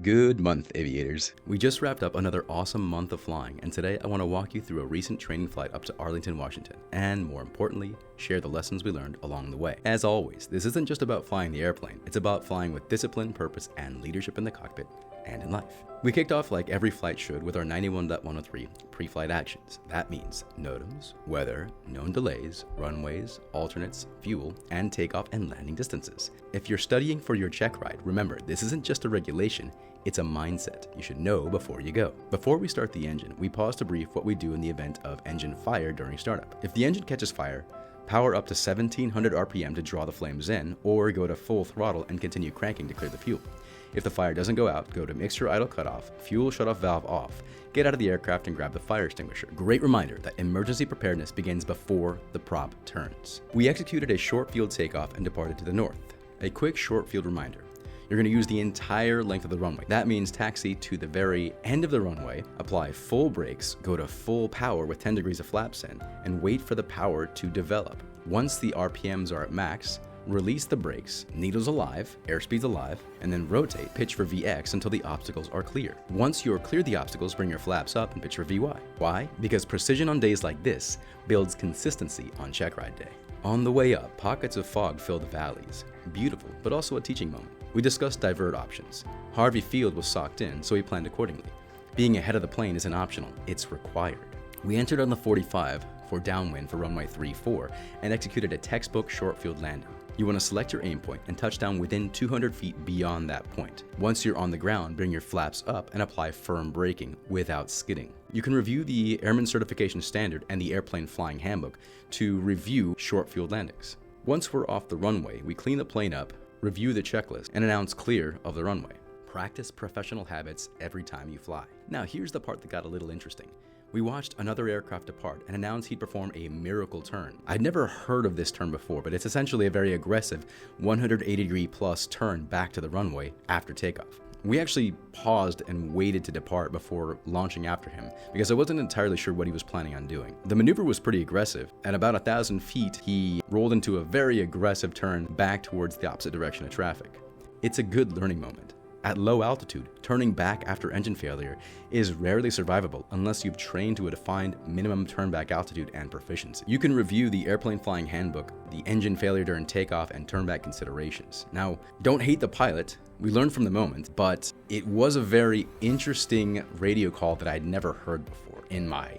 Good month, aviators. We just wrapped up another awesome month of flying, and today I want to walk you through a recent training flight up to Arlington, Washington, and more importantly, share the lessons we learned along the way. As always, this isn't just about flying the airplane, it's about flying with discipline, purpose, and leadership in the cockpit and in life. We kicked off like every flight should with our 91.103 pre-flight actions. That means NOTAMs, weather, known delays, runways, alternates, fuel, and takeoff and landing distances. If you're studying for your check ride, remember, this isn't just a regulation, it's a mindset you should know before you go. Before we start the engine, we pause to brief what we do in the event of engine fire during startup. If the engine catches fire, power up to 1700 RPM to draw the flames in, or go to full throttle and continue cranking to clear the fuel. If the fire doesn't go out, go to mixture idle cutoff, fuel shutoff valve off, get out of the aircraft and grab the fire extinguisher. Great reminder that emergency preparedness begins before the prop turns. We executed a short field takeoff and departed to the north. A quick short field reminder. You're going to use the entire length of the runway. That means taxi to the very end of the runway, apply full brakes, go to full power with 10 degrees of flaps in, and wait for the power to develop. Once the RPMs are at max, release the brakes, needles alive, airspeed's alive, and then rotate, pitch for VX until the obstacles are clear. Once you're cleared the obstacles, bring your flaps up and pitch for VY. Why? Because precision on days like this builds consistency on check ride day. On the way up, pockets of fog fill the valleys. Beautiful, but also a teaching moment. We discussed divert options. Harvey Field was socked in, so we planned accordingly. Being ahead of the plane isn't optional, it's required. We entered on the 45 for downwind for runway 34 and executed a textbook short field landing. You want to select your aim point and touch down within 200 feet beyond that point. Once you're on the ground, bring your flaps up and apply firm braking without skidding. You can review the Airman Certification Standard and the Airplane Flying Handbook to review short field landings. Once we're off the runway, we clean the plane up, review the checklist, and announce clear of the runway. Practice professional habits every time you fly. Now here's the part that got a little interesting. We watched another aircraft depart and announce he'd perform a miracle turn. I'd never heard of this turn before, but it's essentially a very aggressive 180-degree plus turn back to the runway after takeoff. We actually paused and waited to depart before launching after him because I wasn't entirely sure what he was planning on doing. The maneuver was pretty aggressive. At about 1,000 feet, he rolled into a very aggressive turn back towards the opposite direction of traffic. It's a good learning moment. At low altitude, turning back after engine failure is rarely survivable unless you've trained to a defined minimum turnback altitude and proficiency. You can review the Airplane Flying Handbook, the engine failure during takeoff, and turnback considerations. Now, don't hate the pilot. We learned from the moment, but it was a very interesting radio call that I'd never heard before in my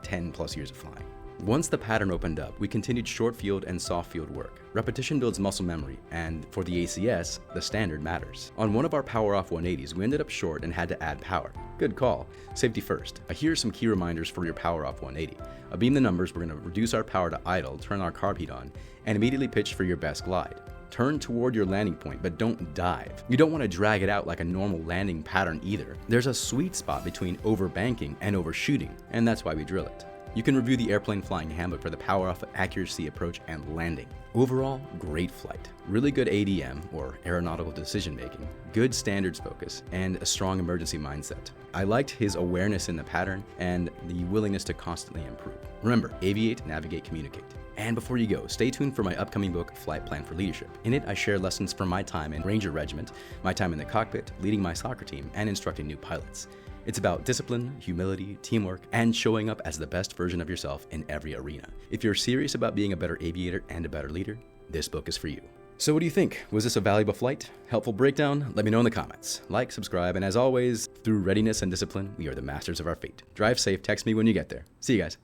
10 plus years of flying. Once the pattern opened up, we continued short field and soft field work. Repetition builds muscle memory, and for the ACS, the standard matters. On one of our power off 180s, we ended up short and had to add power. Good call. Safety first. Here are some key reminders for your power off 180. Beam the numbers, we're going to reduce our power to idle, turn our carb heat on, and immediately pitch for your best glide. Turn toward your landing point, but don't dive. You don't want to drag it out like a normal landing pattern either. There's a sweet spot between overbanking and overshooting, and that's why we drill it. You can review the Airplane Flying Handbook for the power-off, accuracy, approach, and landing. Overall, great flight. Really good ADM, or aeronautical decision-making, good standards focus, and a strong emergency mindset. I liked his awareness in the pattern and the willingness to constantly improve. Remember, aviate, navigate, communicate. And before you go, stay tuned for my upcoming book, Flight Plan for Leadership. In it, I share lessons from my time in Ranger Regiment, my time in the cockpit, leading my soccer team, and instructing new pilots. It's about discipline, humility, teamwork, and showing up as the best version of yourself in every arena. If you're serious about being a better aviator and a better leader, this book is for you. So what do you think? Was this a valuable flight? Helpful breakdown? Let me know in the comments. Like, subscribe, and as always, through readiness and discipline, we are the masters of our fate. Drive safe, text me when you get there. See you guys.